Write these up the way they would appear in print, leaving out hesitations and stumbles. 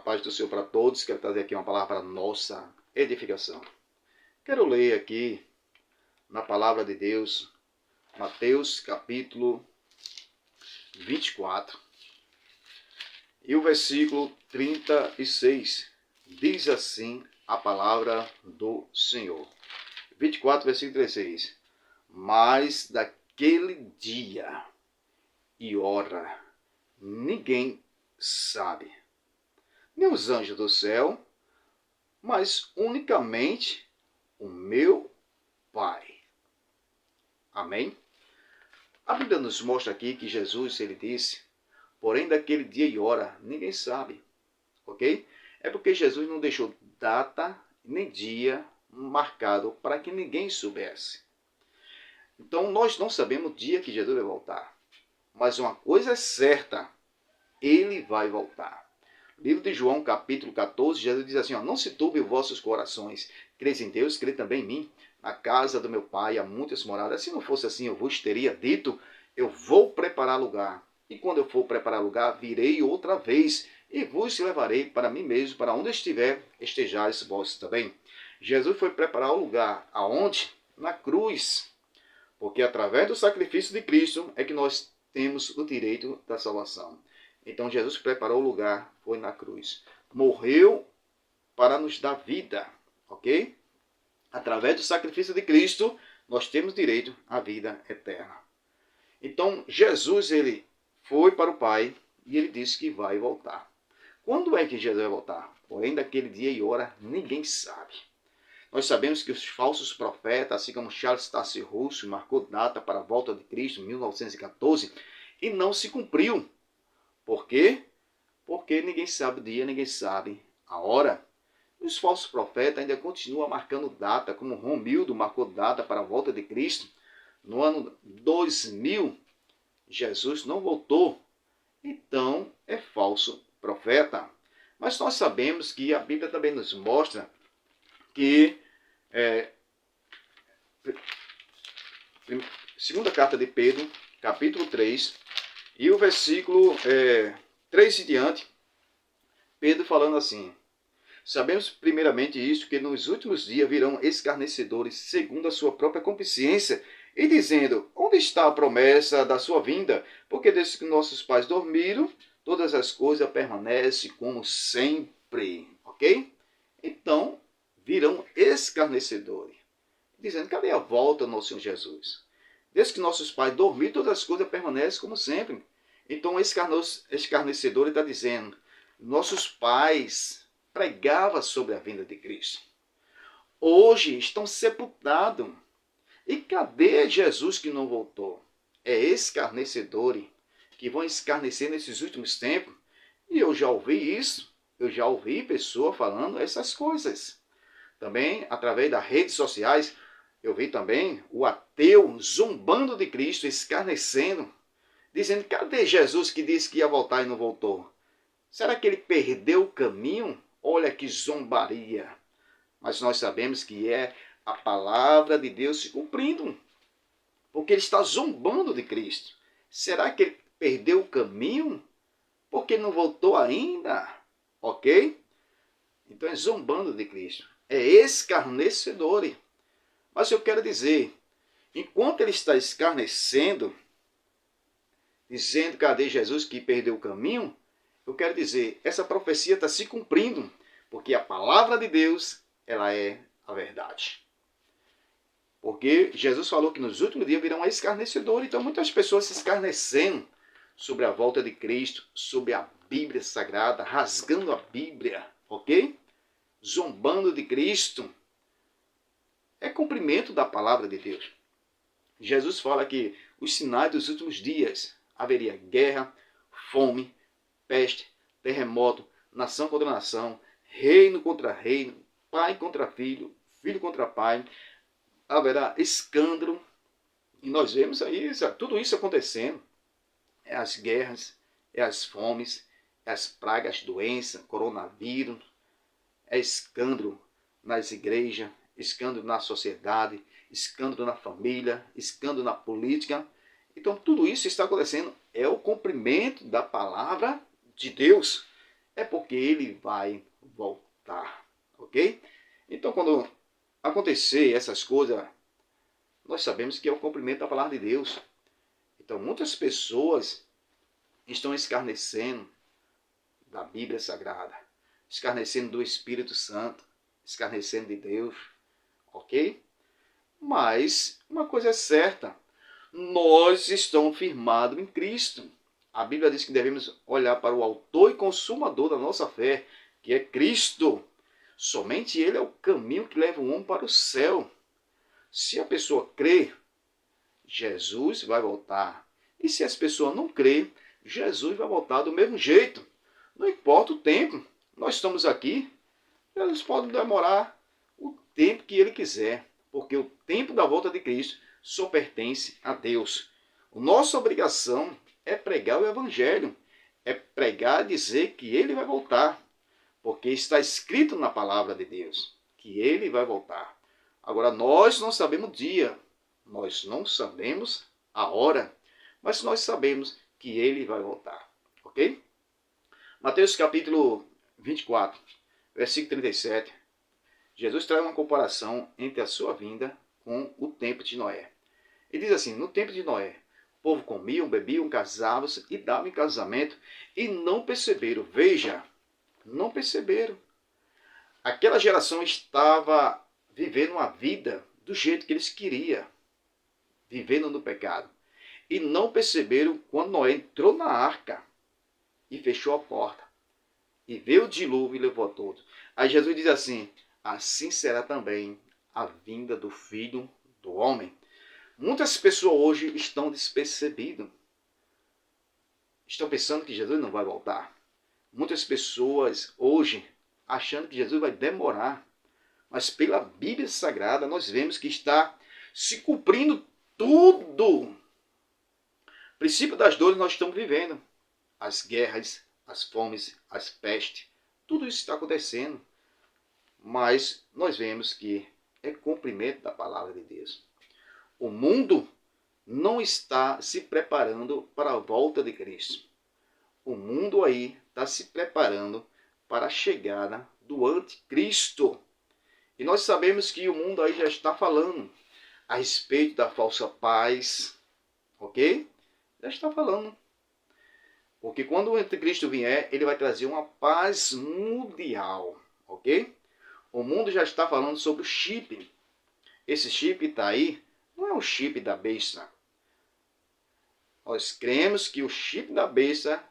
paz do Senhor para todos. Quero trazer aqui uma palavra para nossa edificação. Quero ler aqui na palavra de Deus, Mateus capítulo 24 e o versículo 36. Diz assim a palavra do Senhor. 24, versículo 36. Mas daquele dia e hora ninguém sabe, nem os anjos do céu, mas unicamente o meu Pai. Amém? A Bíblia nos mostra aqui que Jesus, ele disse, porém daquele dia e hora ninguém sabe, ok? É porque Jesus não deixou data nem dia marcado para que ninguém soubesse. Então nós não sabemos o dia que Jesus vai voltar, mas uma coisa é certa, ele vai voltar. Livro de João, capítulo 14, Jesus diz assim, não se turbe os vossos corações, creis em Deus, crê também em mim. Na casa do meu Pai há muitas moradas. Se não fosse assim, eu vos teria dito, eu vou preparar lugar. E quando eu for preparar lugar, virei outra vez e vos levarei para mim mesmo, para onde estiver, estejais vós também. Jesus foi preparar o lugar. Aonde? Na cruz. Porque através do sacrifício de Cristo é que nós temos o direito da salvação. Então Jesus preparou o lugar, foi na cruz. Morreu para nos dar vida, ok? Através do sacrifício de Cristo, nós temos direito à vida eterna. Então Jesus, ele foi para o Pai e ele disse que vai voltar. Quando é que Jesus vai voltar? Porém, daquele dia e hora, ninguém sabe. Nós sabemos que os falsos profetas, assim como Charles Taze Russell, marcou data para a volta de Cristo em 1914 e não se cumpriu. Por quê? Porque ninguém sabe o dia, ninguém sabe a hora. Os falsos profetas ainda continuam marcando data, como Romildo marcou data para a volta de Cristo. No ano 2000, Jesus não voltou. Então, é falso profeta. Mas nós sabemos que a Bíblia também nos mostra que segunda carta de Pedro, capítulo 3, e o versículo 3 e diante, Pedro falando assim, sabemos primeiramente isso, que nos últimos dias virão escarnecedores, segundo a sua própria concupiscência, e dizendo, onde está a promessa da sua vinda? Porque desde que nossos pais dormiram, todas as coisas permanecem como sempre, ok? Então, virão escarnecedores, dizendo, cadê a volta do nosso Senhor Jesus? Desde que nossos pais dormiram, todas as coisas permanecem como sempre. Então, esse escarnecedor está dizendo, nossos pais pregavam sobre a vinda de Cristo. Hoje estão sepultados. E cadê Jesus que não voltou? É escarnecedores que vão escarnecer nesses últimos tempos. E eu já ouvi isso. Eu já ouvi pessoas falando essas coisas. Também, através das redes sociais, eu vi também o ateu zombando de Cristo, escarnecendo, dizendo, cadê Jesus que disse que ia voltar e não voltou? Será que ele perdeu o caminho? Olha que zombaria. Mas nós sabemos que é a palavra de Deus se cumprindo, porque ele está zombando de Cristo. Será que ele perdeu o caminho? Porque não voltou ainda? Ok? Então é zombando de Cristo. É escarnecedor. Mas eu quero dizer, enquanto ele está escarnecendo, dizendo, cadê Jesus que perdeu o caminho? Eu quero dizer, essa profecia está se cumprindo, porque a palavra de Deus, ela é a verdade. Porque Jesus falou que nos últimos dias virão escarnecedores, então muitas pessoas se escarnecendo sobre a volta de Cristo, sobre a Bíblia Sagrada, rasgando a Bíblia, ok? Zombando de Cristo. É cumprimento da palavra de Deus. Jesus fala que os sinais dos últimos dias haveria guerra, fome, peste, terremoto, nação contra nação, reino contra reino, pai contra filho, filho contra pai, haverá escândalo, e nós vemos aí tudo isso acontecendo. É as guerras, é as fomes, é as pragas, doenças, coronavírus, é escândalo nas igrejas, escândalo na sociedade, escândalo na família, escândalo na política. Então tudo isso está acontecendo, é o cumprimento da palavra de Deus. é porque ele vai voltar, ok? Então, quando acontecer essas coisas, nós sabemos que é o cumprimento da palavra de Deus. Então, muitas pessoas estão escarnecendo da Bíblia Sagrada, escarnecendo do Espírito Santo, escarnecendo de Deus, ok? Mas uma coisa é certa, nós estamos firmados em Cristo. A Bíblia diz que devemos olhar para o autor e consumador da nossa fé, que é Cristo. Somente Ele é o caminho que leva o homem para o céu. Se a pessoa crê, Jesus vai voltar. E se as pessoas não crê, Jesus vai voltar do mesmo jeito. Não importa o tempo. Nós estamos aqui. Jesus pode demorar o tempo que Ele quiser. Porque o tempo da volta de Cristo só pertence a Deus. Nossa obrigação é pregar o Evangelho. É pregar e dizer que Ele vai voltar. Porque está escrito na palavra de Deus que Ele vai voltar. Agora, nós não sabemos o dia. Nós não sabemos a hora. Mas nós sabemos que Ele vai voltar. Ok? Mateus capítulo 24, versículo 37. Jesus traz uma comparação entre a sua vinda com o tempo de Noé. Ele diz assim, no tempo de Noé, o povo comiam, bebiam, casavam-se e davam em casamento e não perceberam. Veja, não perceberam. Aquela geração estava vivendo uma vida do jeito que eles queriam, vivendo no pecado. E não perceberam quando Noé entrou na arca e fechou a porta. E veio o dilúvio e levou a todos. Aí Jesus diz assim, assim será também a vinda do Filho do Homem. Muitas pessoas hoje estão despercebidas. Estão pensando que Jesus não vai voltar. Muitas pessoas hoje achando que Jesus vai demorar. Mas pela Bíblia Sagrada nós vemos que está se cumprindo tudo. O princípio das dores nós estamos vivendo. As guerras, as fomes, as pestes, tudo isso está acontecendo. Mas nós vemos que é cumprimento da palavra de Deus. O mundo não está se preparando para a volta de Cristo. O mundo aí está se preparando para a chegada do anticristo. E nós sabemos que o mundo aí já está falando a respeito da falsa paz, ok? Já está falando. Porque quando o anticristo vier, ele vai trazer uma paz mundial, ok? O mundo já está falando sobre o chip. Esse chip está aí, não é o chip da besta. Nós cremos que o chip da besta,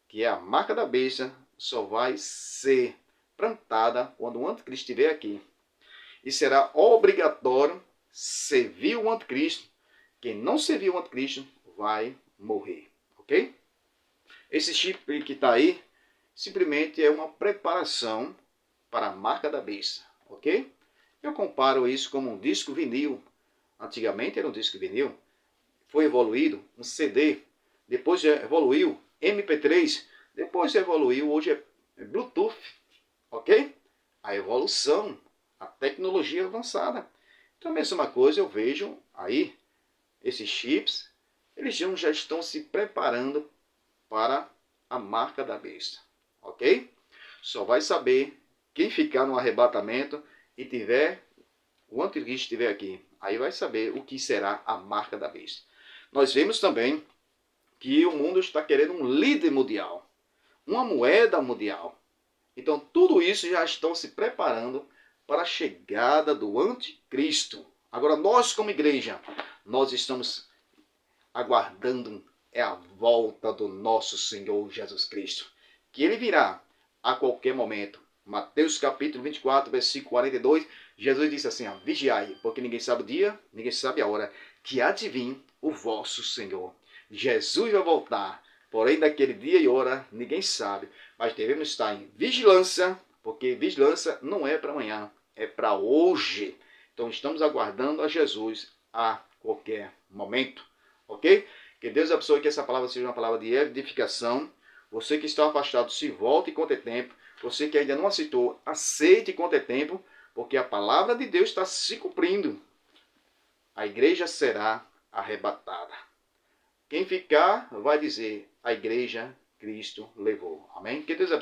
que é a marca da besta, só vai ser plantada quando o anticristo estiver aqui. E será obrigatório servir o anticristo. Quem não servir o anticristo vai morrer, ok? Esse chip que está aí, simplesmente é uma preparação para a marca da besta, ok? Eu comparo isso como um disco vinil. Antigamente era um disco vinil, foi evoluído um CD, depois evoluiu MP3, depois evoluiu, hoje é Bluetooth, ok? A evolução, a tecnologia avançada. Então a mesma coisa eu vejo aí, esses chips, eles já estão se preparando para a marca da besta, ok? Só vai saber quem ficar no arrebatamento e tiver, o anticristo estiver aqui, aí vai saber o que será a marca da besta. Nós vemos também que o mundo está querendo um líder mundial, uma moeda mundial. Então tudo isso já estão se preparando para a chegada do anticristo. Agora nós como igreja, nós estamos aguardando a volta do nosso Senhor Jesus Cristo, que ele virá a qualquer momento. Mateus capítulo 24, versículo 42, Jesus disse assim, vigiai, porque ninguém sabe o dia, ninguém sabe a hora, que há de vir o vosso Senhor. Jesus vai voltar, porém daquele dia e hora ninguém sabe, mas devemos estar em vigilância, porque vigilância não é para amanhã, é para hoje. Então estamos aguardando a Jesus a qualquer momento, ok? Que Deus abençoe, que essa palavra seja uma palavra de edificação. Você que está afastado, se volte enquanto é tempo. Você que ainda não aceitou, aceite enquanto é tempo, porque a palavra de Deus está se cumprindo. A igreja será arrebatada. Quem ficar vai dizer, a igreja Cristo levou. Amém? Que Deus abençoe.